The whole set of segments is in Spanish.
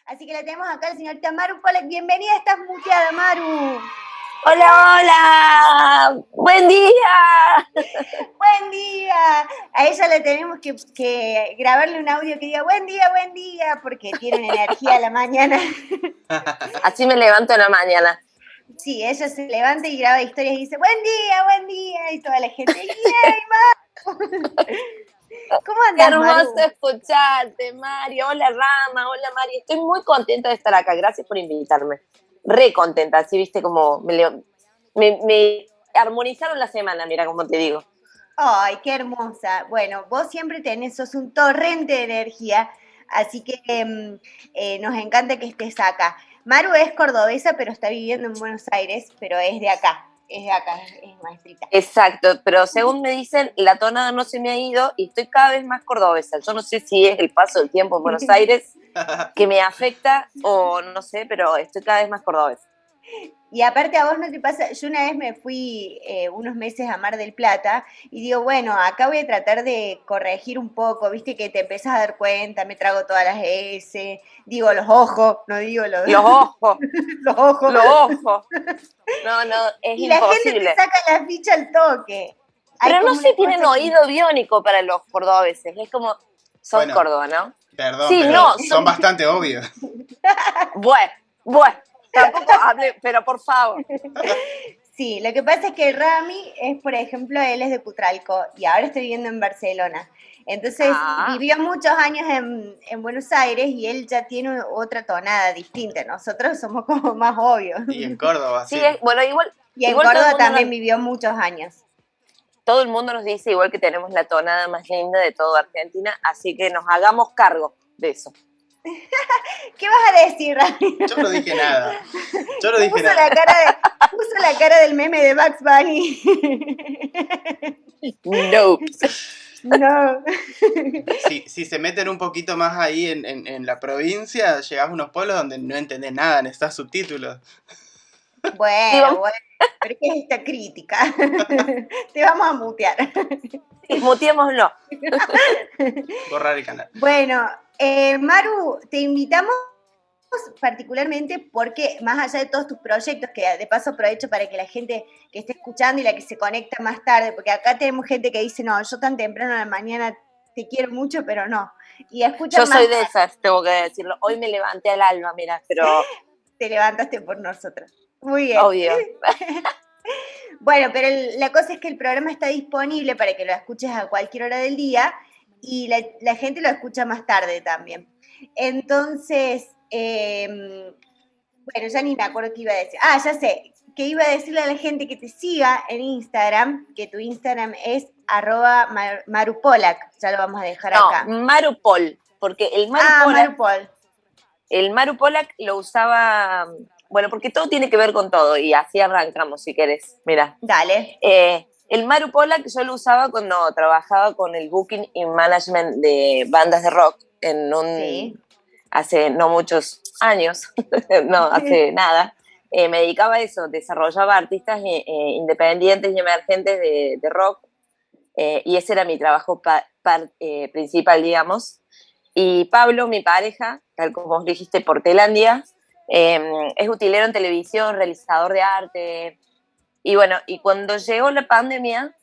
Así que la tenemos acá la señorita Maru Pollack. Bienvenida, estás muteada, Maru. Hola, hola, buen día. Buen día. A ella le tenemos que grabarle un audio que diga buen día, porque tienen energía a la mañana. Así me levanto en la mañana. Sí, ella se levanta y graba historias y dice buen día, y toda la gente, ¡yay, Maru! ¿Cómo Qué andás, hermoso Maru? escucharte, Mari. Hola, Rama, hola, Mari. Estoy muy contenta de estar acá. Gracias por invitarme. Re contenta, así viste como me armonizaron la semana, mira cómo te digo. Ay, qué hermosa. Bueno, vos siempre sos un torrente de energía, así que nos encanta que estés acá. Maru es cordobesa, pero está viviendo en Buenos Aires, pero es de acá, es maestrita. Exacto, pero según me dicen, la tonada no se me ha ido y estoy cada vez más cordobesa. Yo no sé si es el paso del tiempo en Buenos Aires que me afecta o no sé, pero estoy cada vez más cordobesa. Y aparte a vos no te pasa, yo una vez me fui unos meses a Mar del Plata y digo, bueno, acá voy a tratar de corregir un poco, viste que te empezás a dar cuenta, me trago todas las S, digo los ojos, no digo Los ojos, los ojos. los ojos. No, es Y la gente te imposible. saca la ficha al toque. Hay Pero no como sé, una tienen cosa que... oído biónico para los cordobeses. Es como, sos Bueno, Córdoba, ¿no? perdón, Sí, pero no, son bastante obvios. bueno, tampoco hable, pero por favor. Sí, lo que pasa es que Rami es, por ejemplo, él es de Putralco y ahora estoy viviendo en Barcelona. Entonces Ah, vivió muchos años en Buenos Aires y él ya tiene otra tonada distinta. Nosotros somos como más obvios. Y en Córdoba, sí, sí. bueno, igual, Y en igual Córdoba también vivió muchos años. todo el mundo nos dice igual que tenemos la tonada más linda de toda Argentina, así que nos hagamos cargo de eso. ¿Qué vas a decir, Rami? Yo no dije nada. Yo no dije nada. Puso la cara del meme de Bugs Bunny. No. No. Si se meten un poquito más ahí en la provincia, llegás a unos pueblos donde no entendés nada, necesitas subtítulos. Bueno, pero ¿qué es esta crítica? Te vamos a mutear. Muteémoslo. Borrar el canal. Bueno, Maru, te invitamos particularmente porque más allá de todos tus proyectos, que de paso aprovecho para que la gente que esté escuchando y la que se conecta más tarde, porque acá tenemos gente que dice, no, yo tan temprano en la mañana te quiero mucho, pero no. Y escuchan Yo soy más de esas, tengo que decirlo. Hoy me levanté al alba, mira, pero te levantaste por nosotros. Muy bien. obvio. Bueno, pero la cosa es que el programa está disponible para que lo escuches a cualquier hora del día y la gente lo escucha más tarde también. Entonces, bueno, ya ni me acuerdo qué iba a decir. Ah, ya sé, que iba a decirle a la gente que te siga en Instagram, que tu Instagram es @marupolac. Ya lo vamos a dejar acá. No, Marupol, porque Marupol. el Maru Pollack lo usaba, bueno, porque todo tiene que ver con todo, y así arrancamos, si querés, mira. Dale. El Maru Pollack yo lo usaba cuando trabajaba con el booking y management de bandas de rock Sí. hace no muchos años, no, hace nada. Me dedicaba a eso, desarrollaba artistas independientes y emergentes de rock, y ese era mi trabajo principal, digamos. Y Pablo, mi pareja, tal como vos dijiste, Portelandia, es utilero en televisión, realizador de arte. Y bueno, y cuando llegó la pandemia,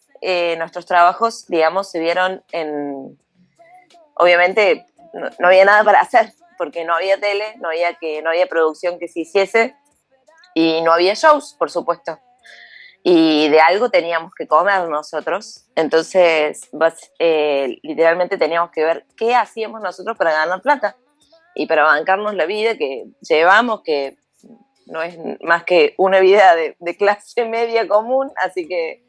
nuestros trabajos, digamos, se vieron en... Obviamente no había nada para hacer, porque no había tele, no había producción que se hiciese, y no había shows, por supuesto. Y de algo teníamos que comer nosotros. Entonces, literalmente teníamos que ver qué hacíamos nosotros para ganar plata y para bancarnos la vida que llevamos, que no es más que una vida de clase media común, así que,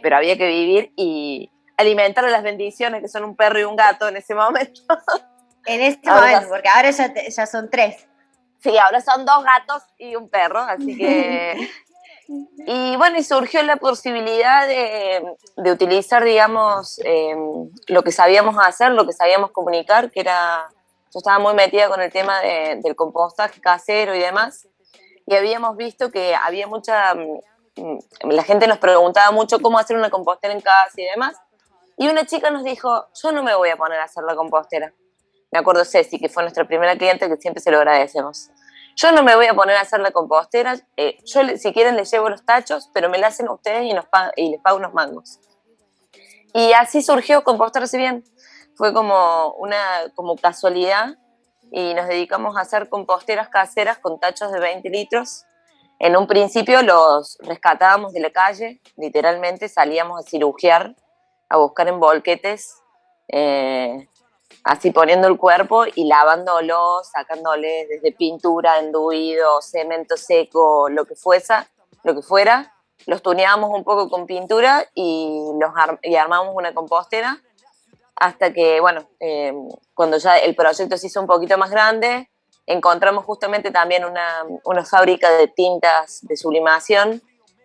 pero había que vivir y alimentar a las bendiciones, que son un perro y un gato en ese momento. En este momento, porque ahora ya son 3. Sí, ahora son 2 gatos y un perro, así que... Y bueno, y surgió la posibilidad de utilizar, digamos, lo que sabíamos hacer, lo que sabíamos comunicar, que era, yo estaba muy metida con el tema del compostaje casero y demás, y habíamos visto que había la gente nos preguntaba mucho cómo hacer una compostera en casa y demás, y una chica nos dijo, yo no me voy a poner a hacer la compostera, me acuerdo Ceci, que fue nuestra primera cliente, que siempre se lo agradecemos. Yo no me voy a poner a hacer la compostera, si quieren les llevo los tachos, pero me la hacen ustedes y les pago unos mangos. Y así surgió Compostarse Bien. Fue como casualidad y nos dedicamos a hacer composteras caseras con tachos de 20 litros. En un principio los rescatábamos de la calle, literalmente salíamos a cirugiar, a buscar en volquetes, así poniendo el cuerpo y lavándolos, sacándoles desde pintura, enduido, cemento seco, lo que fuera. Los tuneábamos un poco con pintura y armábamos una compostera hasta que, bueno, cuando ya el proyecto se hizo un poquito más grande, encontramos justamente también una fábrica de tintas de sublimación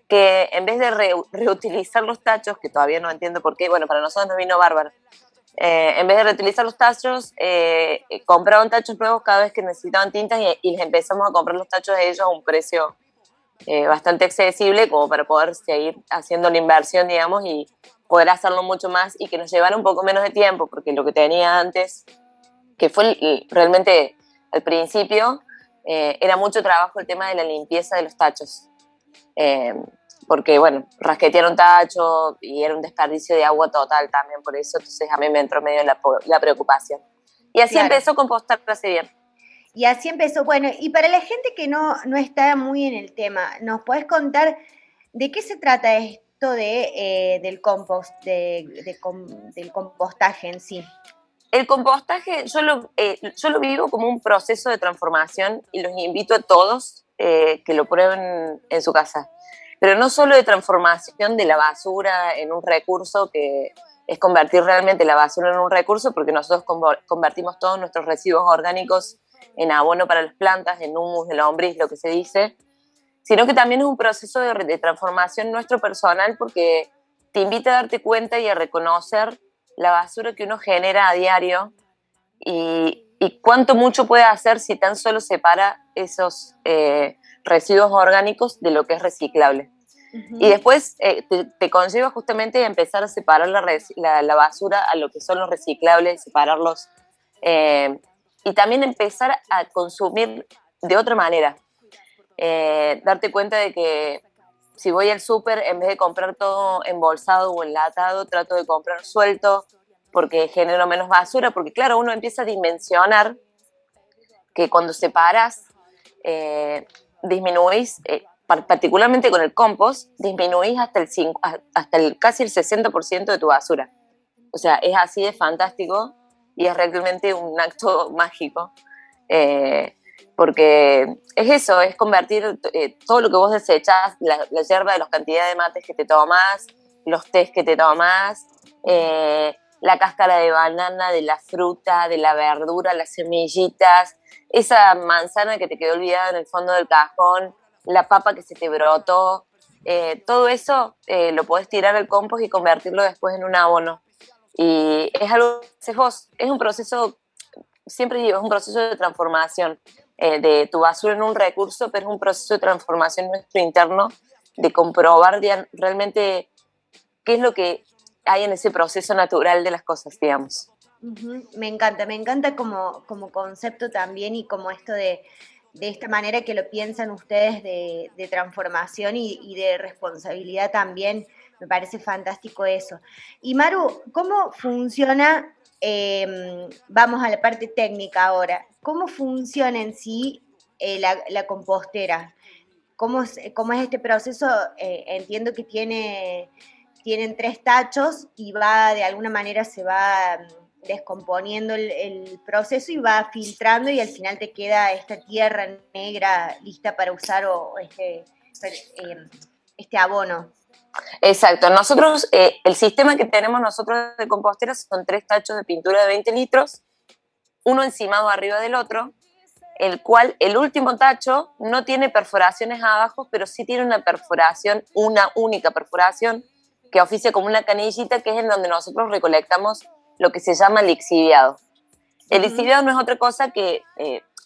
que en vez de reutilizar los tachos, que todavía no entiendo por qué, bueno, para nosotros nos vino bárbaro, en vez de reutilizar los tachos, compraban tachos nuevos cada vez que necesitaban tintas y les empezamos a comprar los tachos de ellos a un precio bastante accesible como para poder seguir haciendo la inversión, digamos, y poder hacerlo mucho más y que nos llevara un poco menos de tiempo, porque lo que tenía antes, que fue realmente al principio, era mucho trabajo el tema de la limpieza de los tachos. Porque, bueno, rasquetear un tacho y era un desperdicio de agua total también por eso, entonces a mí me entró medio la preocupación. Y así empezó Compostarse Bien. Y así empezó. Bueno, y para la gente que no está muy en el tema, ¿nos podés contar de qué se trata esto del compost, del compostaje en sí? El compostaje yo lo vivo como un proceso de transformación y los invito a todos que lo prueben en su casa. Pero no solo de transformación de la basura en un recurso, que es convertir realmente la basura en un recurso, porque nosotros convertimos todos nuestros residuos orgánicos en abono para las plantas, en humus de lombriz, lo que se dice, sino que también es un proceso de transformación nuestro personal, porque te invita a darte cuenta y a reconocer la basura que uno genera a diario y cuánto mucho puede hacer si tan solo separa esos residuos orgánicos de lo que es reciclable. Uh-huh. Y después te conlleva justamente a empezar a separar la basura a lo que son los reciclables, separarlos y también empezar a consumir de otra manera. Darte cuenta de que si voy al súper, en vez de comprar todo embolsado o enlatado, trato de comprar suelto porque genero menos basura, porque claro, uno empieza a dimensionar que cuando separas, disminuís, particularmente con el compost, disminuís hasta casi el 60% de tu basura. O sea, es así de fantástico y es realmente un acto mágico. Porque es eso, es convertir todo lo que vos desechás, la yerba de las cantidades de mates que te tomás, los tés que te tomás, la cáscara de banana, de la fruta, de la verdura, las semillitas, esa manzana que te quedó olvidada en el fondo del cajón, la papa que se te brotó, todo eso lo podés tirar al compost y convertirlo después en un abono. Y es algo que haces vos, es un proceso, siempre digo, es un proceso de transformación de tu basura en un recurso, pero es un proceso de transformación nuestro interno, de comprobar realmente qué es lo que hay en ese proceso natural de las cosas, digamos. Uh-huh. Me encanta como concepto también y como esto de esta manera que lo piensan ustedes de transformación y de responsabilidad también. Me parece fantástico eso. Y Maru, ¿cómo funciona? Vamos a la parte técnica ahora. ¿Cómo funciona en sí la compostera? ¿Cómo es este proceso? Entiendo que tienen 3 tachos y de alguna manera se va descomponiendo el proceso y va filtrando y al final te queda esta tierra negra lista para usar o este abono. Exacto. Nosotros, el sistema que tenemos nosotros de compostera son 3 tachos de pintura de 20 litros, uno encimado arriba del otro, el cual el último tacho no tiene perforaciones abajo, pero sí tiene una única perforación que oficia como una canillita, que es en donde nosotros recolectamos lo que se llama lixiviado. El lixiviado no es otra cosa que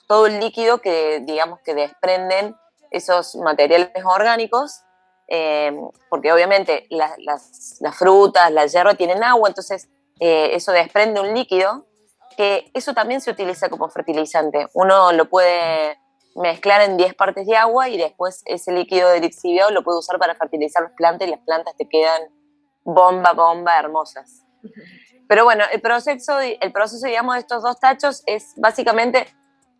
todo el líquido que, digamos, que desprenden esos materiales orgánicos, porque obviamente las frutas, la hierba tienen agua, entonces eso desprende un líquido que eso también se utiliza como fertilizante. Uno lo puede mezclar en 10 partes de agua y después ese líquido de lixiviado lo puede usar para fertilizar las plantas y las plantas te quedan bomba, hermosas. Pero bueno, el proceso, digamos, de estos 2 tachos es básicamente,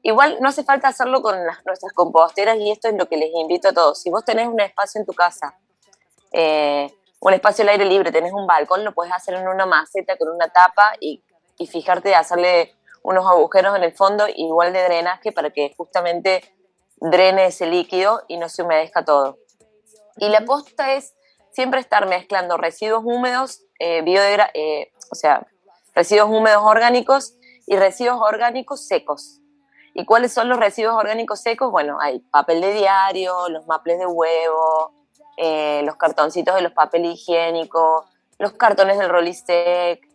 igual no hace falta hacerlo con nuestras composteras y esto es lo que les invito a todos. Si vos tenés un espacio en tu casa, un espacio al aire libre, tenés un balcón, lo puedes hacer en una maceta con una tapa y fijarte de hacerle unos agujeros en el fondo igual de drenaje para que justamente drene ese líquido y no se humedezca todo. Y la posta es siempre estar mezclando residuos húmedos, o sea, residuos húmedos orgánicos y residuos orgánicos secos. ¿Y cuáles son los residuos orgánicos secos? Bueno, hay papel de diario, los maples de huevo, los cartoncitos de los papel higiénico, los cartones del Rolistec,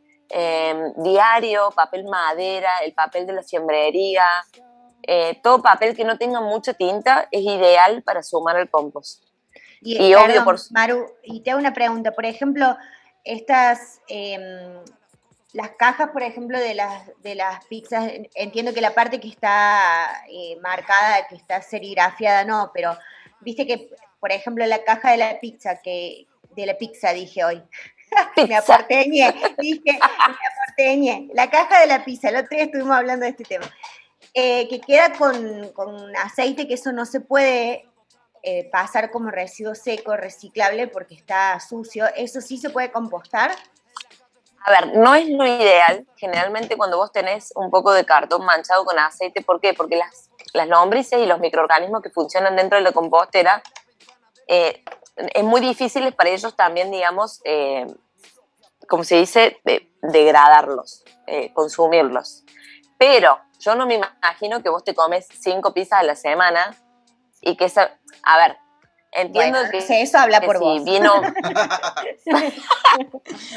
diario, papel madera, el papel de la siembrería, todo papel que no tenga mucha tinta es ideal para sumar al compost. Y perdón, obvio, Maru, y te hago una pregunta, por ejemplo, estas, las cajas, por ejemplo, de las pizzas, entiendo que la parte que está marcada, que está serigrafiada, no, pero viste que, por ejemplo, la caja de la pizza, dije hoy, me aporteñé, la caja de la pizza, el otro día estuvimos hablando de este tema, que queda con aceite, que eso no se puede pasar como residuo seco, reciclable, porque está sucio, ¿eso sí se puede compostar? A ver, no es lo ideal, generalmente cuando vos tenés un poco de cartón manchado con aceite, ¿por qué? Porque las lombrices y los microorganismos que funcionan dentro de la compostera, es muy difícil para ellos también, digamos, como se dice, degradarlos, consumirlos. Pero yo no me imagino que vos te comes 5 pizzas a la semana y que esa... A ver, entiendo bueno, que eso habla por vos. Vino...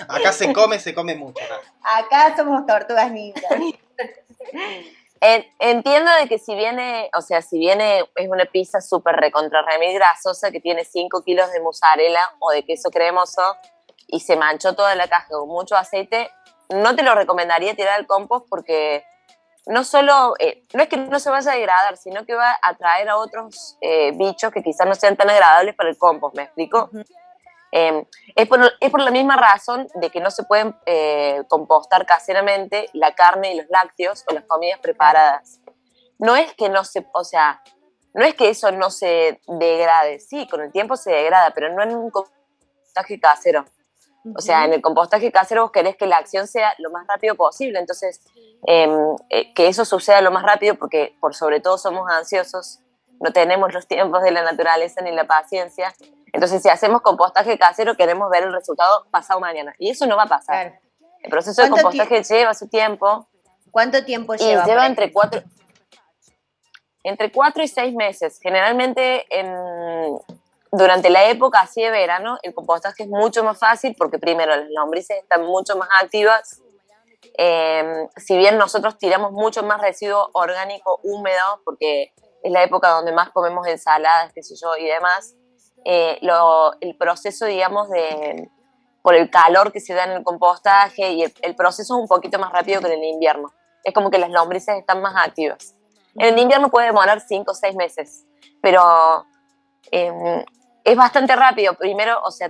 Acá se come mucho. Acá somos tortugas ninja. Entiendo de que si viene es una pizza súper recontra remil grasosa que tiene 5 kilos de mozzarella o de queso cremoso y se manchó toda la caja con mucho aceite, no te lo recomendaría tirar al compost porque no solo, no es que no se vaya a degradar, sino que va a atraer a otros bichos que quizás no sean tan agradables para el compost, ¿me explico? Uh-huh. Es por la misma razón de que no se pueden compostar caseramente la carne y los lácteos o las comidas preparadas. No es que no es que eso no se degrade, sí, con el tiempo se degrada, pero no en un compostaje casero. O sea, en el compostaje casero vos querés que la acción sea lo más rápido posible, entonces que eso suceda lo más rápido porque por sobre todo somos ansiosos, no tenemos los tiempos de la naturaleza ni la paciencia, entonces si hacemos compostaje casero queremos ver el resultado pasado mañana y eso no va a pasar. Claro. El proceso de compostaje lleva su tiempo. ¿Cuánto tiempo lleva? Lleva entre 4 y 6 meses, generalmente durante la época así de verano, el compostaje es mucho más fácil porque primero las lombrices están mucho más activas. Si bien nosotros tiramos mucho más residuo orgánico húmedo, porque es la época donde más comemos ensaladas, qué sé yo, y demás, el proceso, digamos, por el calor que se da en el compostaje y el proceso es un poquito más rápido que en el invierno. Es como que las lombrices están más activas. En el invierno puede demorar 5 o 6 meses, pero... es bastante rápido. Primero, o sea,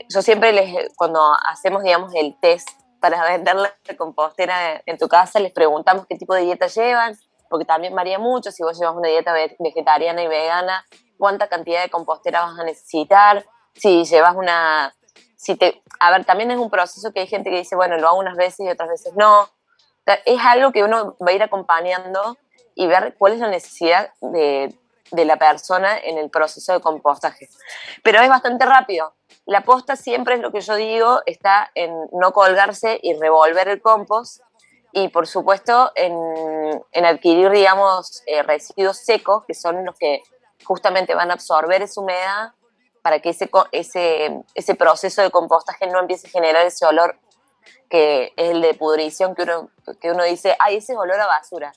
yo siempre cuando hacemos, digamos, el test para vender la compostera en tu casa, les preguntamos qué tipo de dieta llevan, porque también varía mucho. Si vos llevas una dieta vegetariana y vegana, cuánta cantidad de compostera vas a necesitar. Si llevas a ver, también es un proceso que hay gente que dice, bueno, lo hago unas veces y otras veces no. Es algo que uno va a ir acompañando y ver cuál es la necesidad de la persona en el proceso de compostaje. Pero es bastante rápido. La posta siempre es lo que yo digo, está en no colgarse y revolver el compost y por supuesto en adquirir, digamos, residuos secos que son los que justamente van a absorber esa humedad para que ese proceso de compostaje no empiece a generar ese olor que es el de pudrición que uno dice, ay, ese es olor a basura.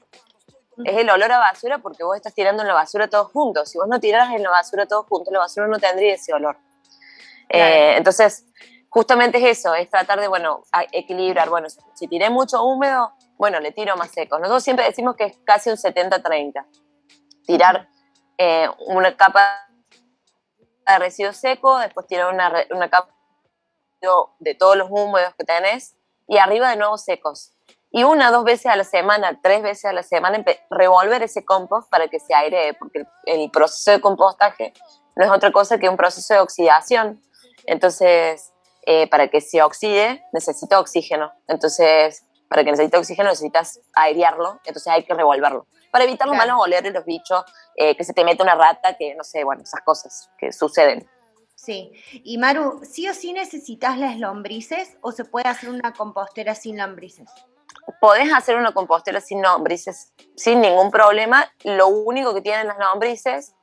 Es el olor a basura porque vos estás tirando en la basura todos juntos. Si vos no tiraras en la basura todos juntos, la basura no tendría ese olor. Claro. Entonces, justamente es eso, es tratar de, bueno, equilibrar. Bueno, si tiré mucho húmedo, bueno, le tiro más secos. Nosotros siempre decimos que es casi un 70-30. Tirar una capa de residuo seco, después tirar una capa de todos los húmedos que tenés y arriba de nuevo secos. Y 1 o 2 veces a la semana, 3 veces a la semana, revolver ese compost para que se airee, porque el proceso de compostaje no es otra cosa que un proceso de oxidación. Entonces, para que se oxide, necesita oxígeno. Entonces, para que necesite oxígeno, necesitas airearlo, entonces hay que revolverlo. Para evitar los malos olores, los bichos, que se te mete una rata, que no sé, bueno, esas cosas que suceden. Sí. Y Maru, ¿sí o sí necesitas las lombrices o se puede hacer una compostera sin lombrices? Podés hacer una compostera sin lombrices, sin ningún problema. Lo único que tienen las lombrices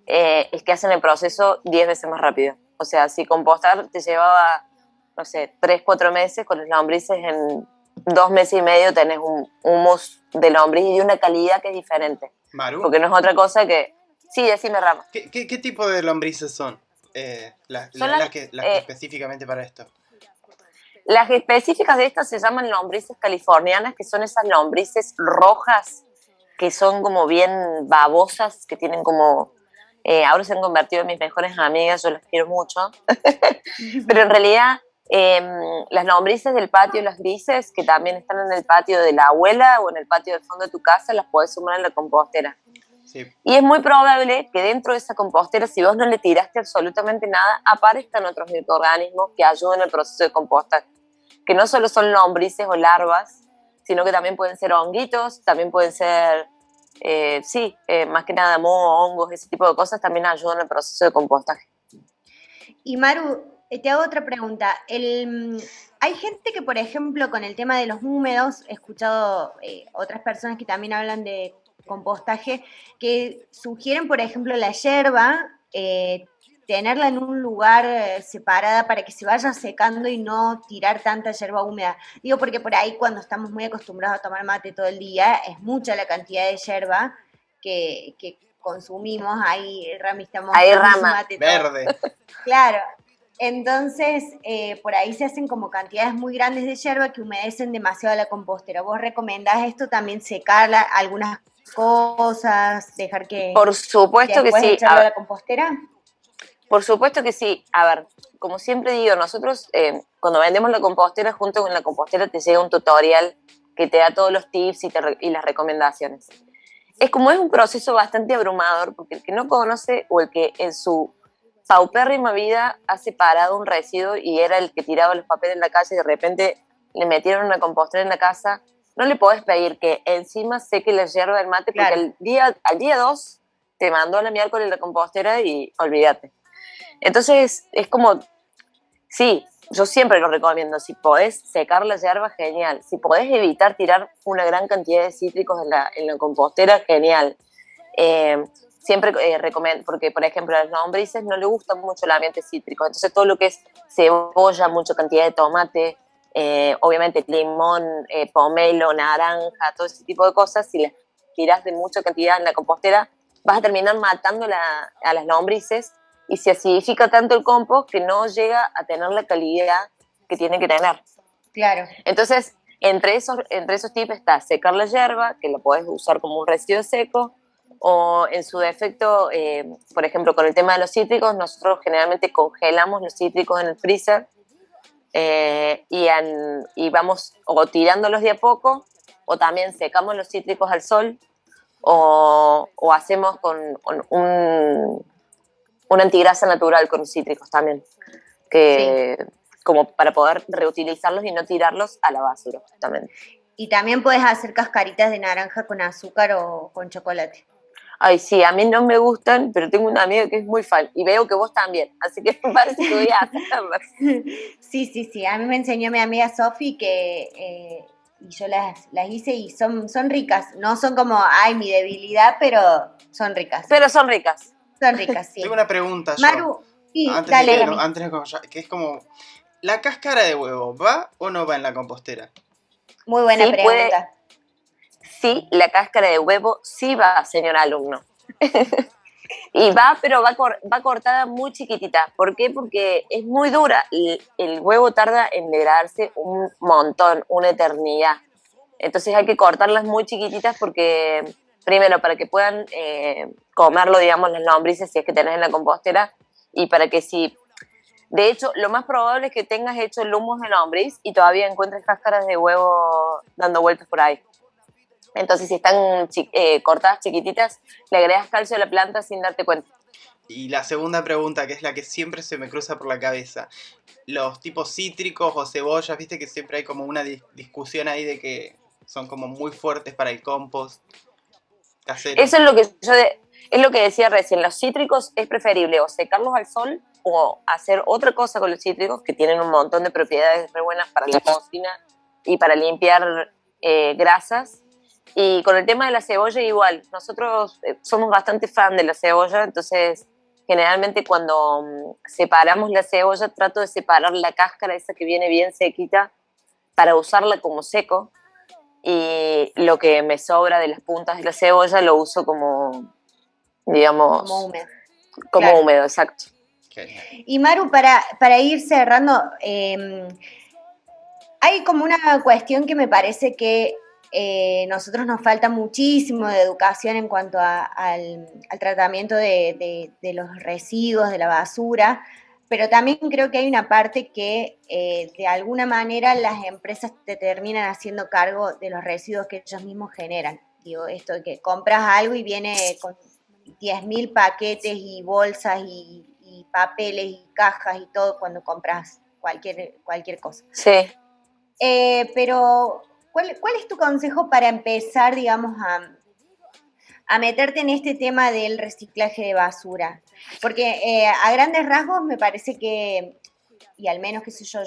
es que hacen el proceso 10 veces más rápido. O sea, si compostar te llevaba, no sé, 3-4 meses, con las lombrices en 2 meses y medio tenés un humus de lombriz y de una calidad que es diferente. Maru. Porque no es otra cosa que... Sí, decime, Rama. ¿Qué tipo de lombrices son? Las que específicamente para esto. Las específicas de estas se llaman lombrices californianas, que son esas lombrices rojas, que son como bien babosas, que tienen como... ahora se han convertido en mis mejores amigas, yo las quiero mucho. Pero en realidad, las lombrices del patio, las grises, que también están en el patio de la abuela o en el patio del fondo de tu casa, las podés sumar en la compostera. Sí. Y es muy probable que dentro de esa compostera, si vos no le tiraste absolutamente nada, aparezcan otros microorganismos que ayuden al proceso de compostaje, que no solo son lombrices o larvas, sino que también pueden ser honguitos, también pueden ser, más que nada moho, hongos, ese tipo de cosas también ayudan al proceso de compostaje. Y Maru, te hago otra pregunta. Hay gente que, por ejemplo, con el tema de los húmedos, he escuchado otras personas que también hablan de compostaje, que sugieren, por ejemplo, la yerba, tenerla en un lugar separada para que se vaya secando y no tirar tanta yerba húmeda. Digo, porque por ahí cuando estamos muy acostumbrados a tomar mate todo el día, es mucha la cantidad de yerba que consumimos. Ahí, Rami, estamos tomando mate verde. Todo. Claro. Entonces, por ahí se hacen como cantidades muy grandes de yerba que humedecen demasiado la compostera. ¿Vos recomendás esto también, secarla, algunas cosas, dejar que... Por supuesto que sí. ¿Echarlo a la compostera? Por supuesto que sí. A ver, como siempre digo, nosotros cuando vendemos la compostera, junto con la compostera te llega un tutorial que te da todos los tips y las recomendaciones. Es un proceso bastante abrumador, porque el que no conoce o el que en su paupérrima vida ha separado un residuo y era el que tiraba los papeles en la calle y de repente le metieron una compostera en la casa, no le podés pedir que encima seque la yerba del mate, porque al día 2 te mandó a la miércoles la compostera y olvídate. Entonces es como, sí, yo siempre lo recomiendo, si podés secar la yerba, genial. Si podés evitar tirar una gran cantidad de cítricos en la compostera, genial. Siempre recomiendo, porque por ejemplo a las lombrices no le gusta mucho el ambiente cítrico, entonces todo lo que es cebolla, mucha cantidad de tomate, obviamente limón, pomelo, naranja, todo ese tipo de cosas, si las tiras de mucha cantidad en la compostera, vas a terminar matando a las lombrices y se acidifica tanto el compost que no llega a tener la calidad que tiene que tener. Claro. Entonces, entre esos tips está secar la yerba, que la podés usar como un residuo seco, o en su defecto, por ejemplo, con el tema de los cítricos, nosotros generalmente congelamos los cítricos en el freezer y vamos o tirándolos de a poco, o también secamos los cítricos al sol, o hacemos con una antigrasa natural con cítricos también, como para poder reutilizarlos y no tirarlos a la basura, justamente. Y también puedes hacer cascaritas de naranja con azúcar o con chocolate. Ay, sí, a mí no me gustan, pero tengo una amiga que es muy fan y veo que vos también, así que me parece que voy a hacerlas. Sí, a mí me enseñó mi amiga Sofi que y yo las hice y son ricas, no son como, mi debilidad, pero son ricas. Pero son ricas. Son ricas, sí. Tengo una pregunta Maru, sí, antes de que es como, ¿la cáscara de huevo va o no va en la compostera? Muy buena pregunta. Sí, la cáscara de huevo sí va, señor alumno. Y pero va cortada muy chiquitita. ¿Por qué? Porque es muy dura. El huevo tarda en degradarse un montón, una eternidad. Entonces hay que cortarlas muy chiquititas porque, primero, para que puedan comerlo, digamos, las lombrices si es que tenés en la compostera, y para que si... De hecho, lo más probable es que tengas hecho el humus de lombriz y todavía encuentres cáscaras de huevo dando vueltas por ahí. Entonces, si están cortadas chiquititas, le agregas calcio a la planta sin darte cuenta. Y la segunda pregunta, que es la que siempre se me cruza por la cabeza. Los tipos cítricos o cebollas, viste que siempre hay como una discusión ahí de que son como muy fuertes para el compost casero. Eso es lo que es lo que decía recién. Los cítricos es preferible o secarlos al sol o hacer otra cosa con los cítricos, que tienen un montón de propiedades re buenas para la cocina y para limpiar grasas. Y con el tema de la cebolla igual, nosotros somos bastante fan de la cebolla, entonces generalmente cuando separamos la cebolla trato de separar la cáscara esa que viene bien sequita para usarla como seco, y lo que me sobra de las puntas de la cebolla lo uso como, digamos, como húmedo. Como claro. Húmedo, exacto. Genial. Y Maru, para ir cerrando, hay como una cuestión que me parece que nosotros nos falta muchísimo de educación en cuanto al tratamiento de los residuos, de la basura, pero también creo que hay una parte que de alguna manera las empresas te terminan haciendo cargo de los residuos que ellos mismos generan. Digo, esto de que compras algo y viene con 10.000 paquetes y bolsas y papeles y cajas y todo cuando compras cualquier cosa. Sí. Pero, ¿cuál es tu consejo para empezar, digamos, a meterte en este tema del reciclaje de basura? Porque a grandes rasgos me parece que, y al menos, qué sé yo,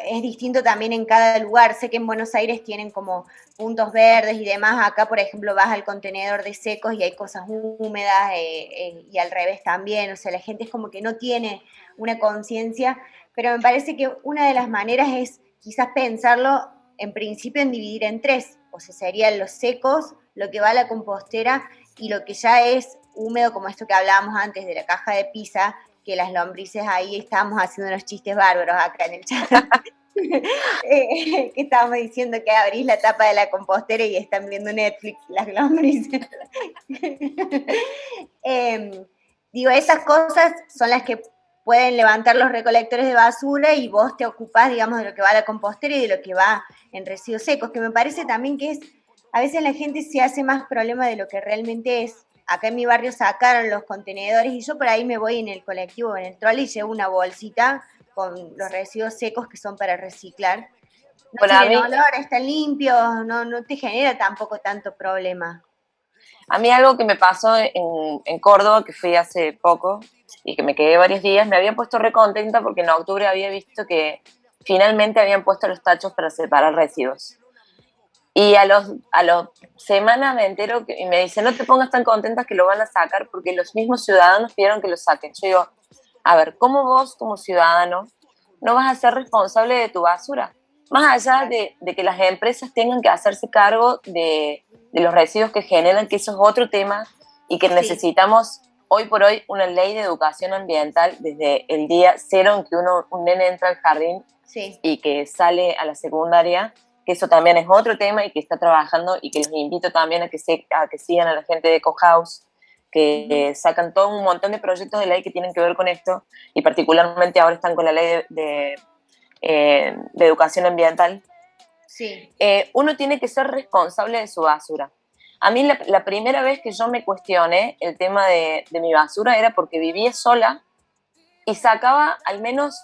es distinto también en cada lugar. Sé que en Buenos Aires tienen como puntos verdes y demás. Acá, por ejemplo, vas al contenedor de secos y hay cosas húmedas y al revés también. O sea, la gente es como que no tiene una conciencia, pero me parece que una de las maneras es quizás pensarlo en principio en dividir en tres. O sea, serían los secos, lo que va a la compostera y lo que ya es húmedo, como esto que hablábamos antes de la caja de pizza, que las lombrices ahí estábamos haciendo unos chistes bárbaros acá en el chat. Que estábamos diciendo que abrís la tapa de la compostera y están viendo Netflix las lombrices. Digo, esas cosas son las que pueden levantar los recolectores de basura y vos te ocupás, digamos, de lo que va a la compostera y de lo que va en residuos secos, que me parece también que a veces la gente se hace más problema de lo que realmente es. Acá en mi barrio sacaron los contenedores y yo por ahí me voy en el colectivo, en el trolley, y llevo una bolsita con los residuos secos que son para reciclar. No tienen olor, están limpios, no te genera tampoco tanto problema. A mí algo que me pasó en Córdoba, que fui hace poco y que me quedé varios días, me había puesto re contenta porque en octubre había visto que finalmente habían puesto los tachos para separar residuos. Y a los semanas me entero y me dicen, no te pongas tan contenta que lo van a sacar porque los mismos ciudadanos pidieron que lo saquen. Yo digo, a ver, ¿cómo vos como ciudadano no vas a ser responsable de tu basura? Más allá de que las empresas tengan que hacerse cargo de los residuos que generan, que eso es otro tema, y que necesitamos hoy por hoy una ley de educación ambiental desde el día cero en que un nene entra al jardín y que sale a la secundaria, que eso también es otro tema y que está trabajando, y que les invito también a que sigan a la gente de Ecohouse, que sacan todo un montón de proyectos de ley que tienen que ver con esto, y particularmente ahora están con la ley de educación ambiental. Sí. Uno tiene que ser responsable de su basura. A mí la primera vez que yo me cuestioné el tema de mi basura era porque vivía sola y sacaba al menos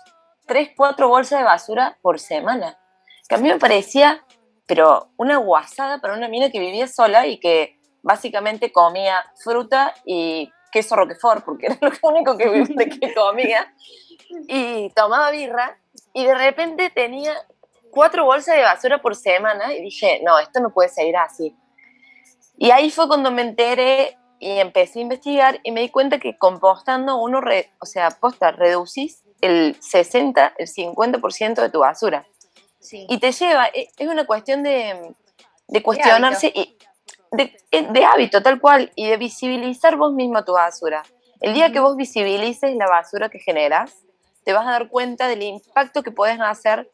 3-4 bolsas de basura por semana, que a mí me parecía, pero una guasada para una mina que vivía sola y que básicamente comía fruta y queso Roquefort, porque era lo único que comía, y tomaba birra, y de repente tenía 4 bolsas de basura por semana, y dije, no, esto no puede seguir así. Y ahí fue cuando me enteré y empecé a investigar y me di cuenta que compostando uno, reducís el 60, el 50% de tu basura. Sí. Y te lleva, es una cuestión de cuestionarse de hábito, tal cual, y de visibilizar vos mismo tu basura. El día que vos visibilices la basura que generas, te vas a dar cuenta del impacto que puedes hacer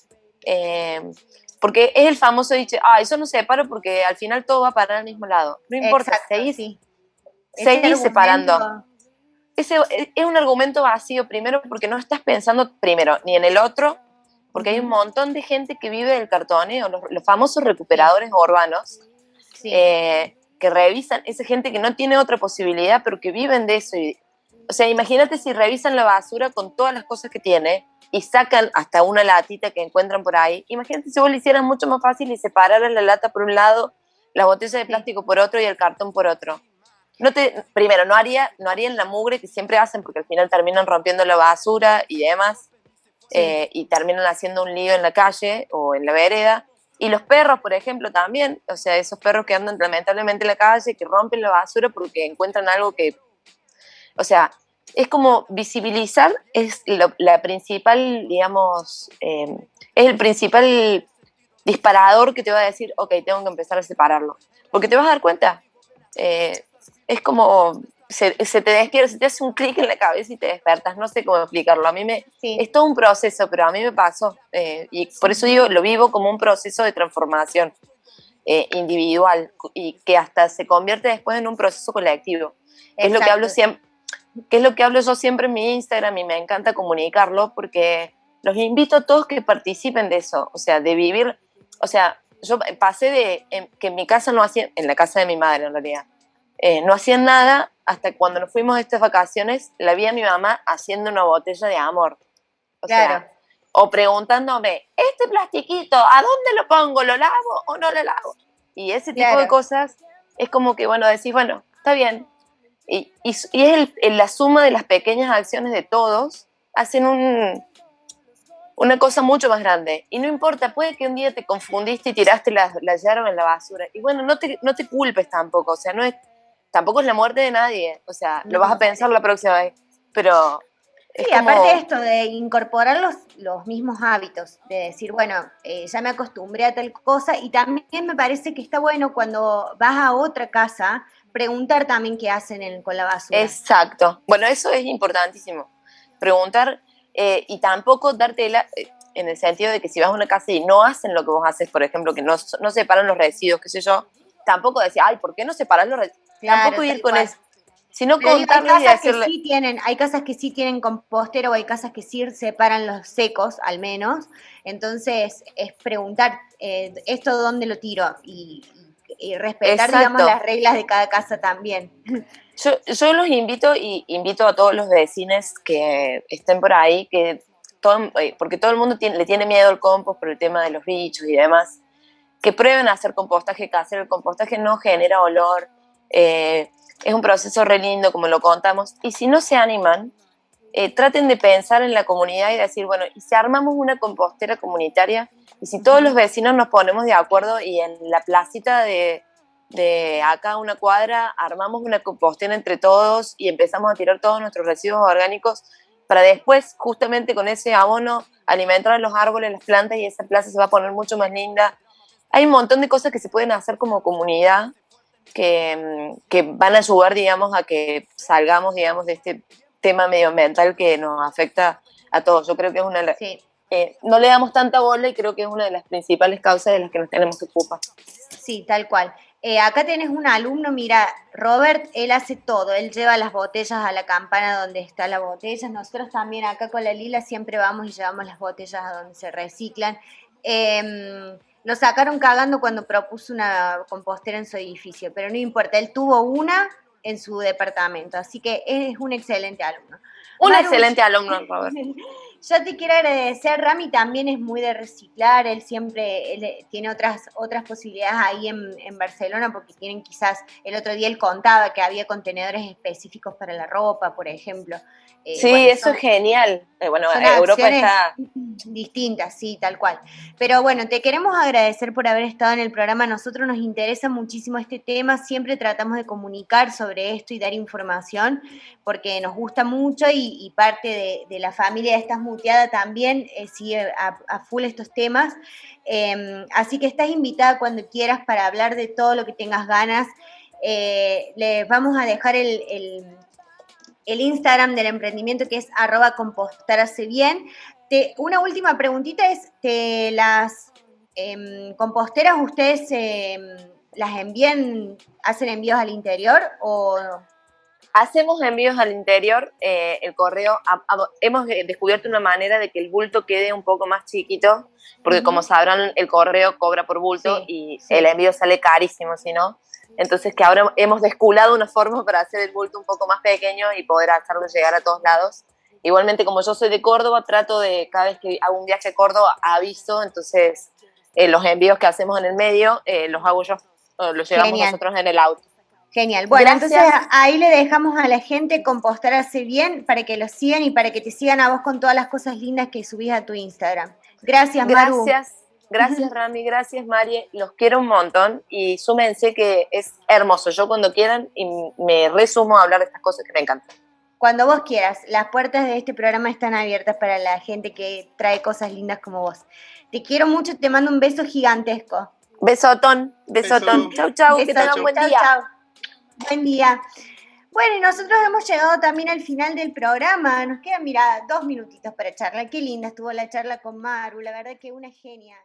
Porque es el famoso dicho, eso no separo porque al final todo va a parar al mismo lado. No importa, Exacto, seguís, sí. seguís separando. Argumento, Ese es un argumento vacío, primero porque no estás pensando primero ni en el otro, porque hay un montón de gente que vive del cartoneo, los famosos recuperadores urbanos, sí, que revisan, esa gente que no tiene otra posibilidad, pero que viven de eso. O sea, imagínate si revisan la basura con todas las cosas que tiene y sacan hasta una latita que encuentran por ahí. Imagínate si vos lo hicieras mucho más fácil y separaran la lata por un lado, la botella de plástico por otro y el cartón por otro. Primero, no harían la mugre que siempre hacen, porque al final terminan rompiendo la basura y demás, sí. y terminan haciendo un lío en la calle o en la vereda. Y los perros, por ejemplo, también, o sea, esos perros que andan lamentablemente en la calle, que rompen la basura porque encuentran algo que, o sea, es como visibilizar, es la principal, digamos, es el principal disparador que te va a decir, ok, tengo que empezar a separarlo. Porque te vas a dar cuenta, es como se te despierta, se te hace un clic en la cabeza y te despertas, no sé cómo explicarlo. Sí. Es todo un proceso, pero a mí me pasó, y por eso digo, lo vivo como un proceso de transformación individual y que hasta se convierte después en un proceso colectivo. Es lo que hablo siempre, que es lo que hablo yo siempre en mi Instagram y me encanta comunicarlo porque los invito a todos que participen de eso, o sea, de vivir, o sea, yo pasé que en mi casa no hacían, en la casa de mi madre en realidad, no hacían nada hasta cuando nos fuimos a estas vacaciones, la vi a mi mamá haciendo una botella de amor. O sea, o preguntándome, este plastiquito, ¿a dónde lo pongo? ¿Lo lavo o no lo lavo? Y ese tipo de cosas es como que, bueno, decís, bueno, está bien. Y es la suma de las pequeñas acciones de todos hacen una cosa mucho más grande. Y no importa, puede que un día te confundiste y tiraste la yerba en la basura. Y bueno, no te culpes tampoco, o sea, tampoco es la muerte de nadie, o sea, lo vas a pensar la próxima vez, pero sí, aparte de esto, de incorporar los mismos hábitos, de decir, bueno, ya me acostumbré a tal cosa, y también me parece que está bueno cuando vas a otra casa, preguntar también qué hacen con la basura. Exacto, bueno, eso es importantísimo, preguntar, y tampoco dártela, en el sentido de que si vas a una casa y no hacen lo que vos haces, por ejemplo, que no separan los residuos, qué sé yo, tampoco decir, ay, ¿por qué no separas los residuos? Claro, tampoco ir con eso, sino contarles y decirle. Hay casas que sí tienen compostero, o hay casas que sí separan los secos, al menos. Entonces, es preguntar, ¿esto dónde lo tiro? Y respetar, digamos, las reglas de cada casa también. Yo los invito y invito a todos los vecinos que estén por ahí, porque todo el mundo le tiene miedo al compost por el tema de los bichos y demás, que prueben a hacer compostaje casero. El compostaje no genera olor, es un proceso re lindo, como lo contamos, y si no se animan, traten de pensar en la comunidad y decir, bueno, ¿y si armamos una compostera comunitaria? Y si todos los vecinos nos ponemos de acuerdo y en la placita de acá una cuadra armamos una compostera entre todos y empezamos a tirar todos nuestros residuos orgánicos para después, justamente con ese abono, alimentar a los árboles, las plantas, y esa plaza se va a poner mucho más linda. Hay un montón de cosas que se pueden hacer como comunidad que van a ayudar, digamos, a que salgamos, digamos, de este tema medioambiental que nos afecta a todos. Yo creo que es no le damos tanta bola y creo que es una de las principales causas de las que nos tenemos que ocupar. Sí, tal cual. Acá tenés un alumno, mira, Robert, él hace todo, él lleva las botellas a la campana donde está la botella. Nosotros también acá con la Lila siempre vamos y llevamos las botellas a donde se reciclan. Lo sacaron cagando cuando propuso una compostera en su edificio, pero no importa, él tuvo una en su departamento, así que es un excelente alumno. Excelente alumno, Robert. Yo te quiero agradecer, Rami también es muy de reciclar, él tiene otras posibilidades ahí en Barcelona, porque tienen quizás, el otro día él contaba que había contenedores específicos para la ropa, por ejemplo. Sí, bueno, eso es genial. Bueno, Europa está distintas, sí, tal cual. Pero bueno, te queremos agradecer por haber estado en el programa. A nosotros nos interesa muchísimo este tema, siempre tratamos de comunicar sobre esto y dar información, porque nos gusta mucho y parte de la familia de Estás Muteada también sigue a full estos temas. Así que estás invitada cuando quieras para hablar de todo lo que tengas ganas. Les vamos a dejar el Instagram del emprendimiento, que es @compostarhacebien. Una última preguntita es, las composteras ustedes las envían, hacen envíos al interior o no? Hacemos envíos al interior, el correo, hemos descubierto una manera de que el bulto quede un poco más chiquito, porque como sabrán, el correo cobra por bulto y el envío sale carísimo, si no. Entonces que ahora hemos desculado una forma para hacer el bulto un poco más pequeño y poder hacerlo llegar a todos lados. Igualmente, como yo soy de Córdoba, trato de, cada vez que hago un viaje a Córdoba, aviso, entonces los envíos que hacemos en el medio los hago yo, los llevamos nosotros en el auto. Genial. Bueno, Gracias. entonces ahí le dejamos a la gente compostarse bien para que lo sigan y para que te sigan a vos con todas las cosas lindas que subís a tu Instagram. Gracias, Maru. Gracias, Rami, gracias, Mari. Los quiero un montón y súmense que es hermoso. Yo cuando quieran y me resumo a hablar de estas cosas que me encantan. Cuando vos quieras, las puertas de este programa están abiertas para la gente que trae cosas lindas como vos. Te quiero mucho, te mando un beso gigantesco. Besotón. Chau, chau. Que tengan buen día. Chau. Buen día. Bueno, y nosotros hemos llegado también al final del programa. Nos quedan, mira, 2 minutitos para charlar. Qué linda estuvo la charla con Maru. La verdad que una genia.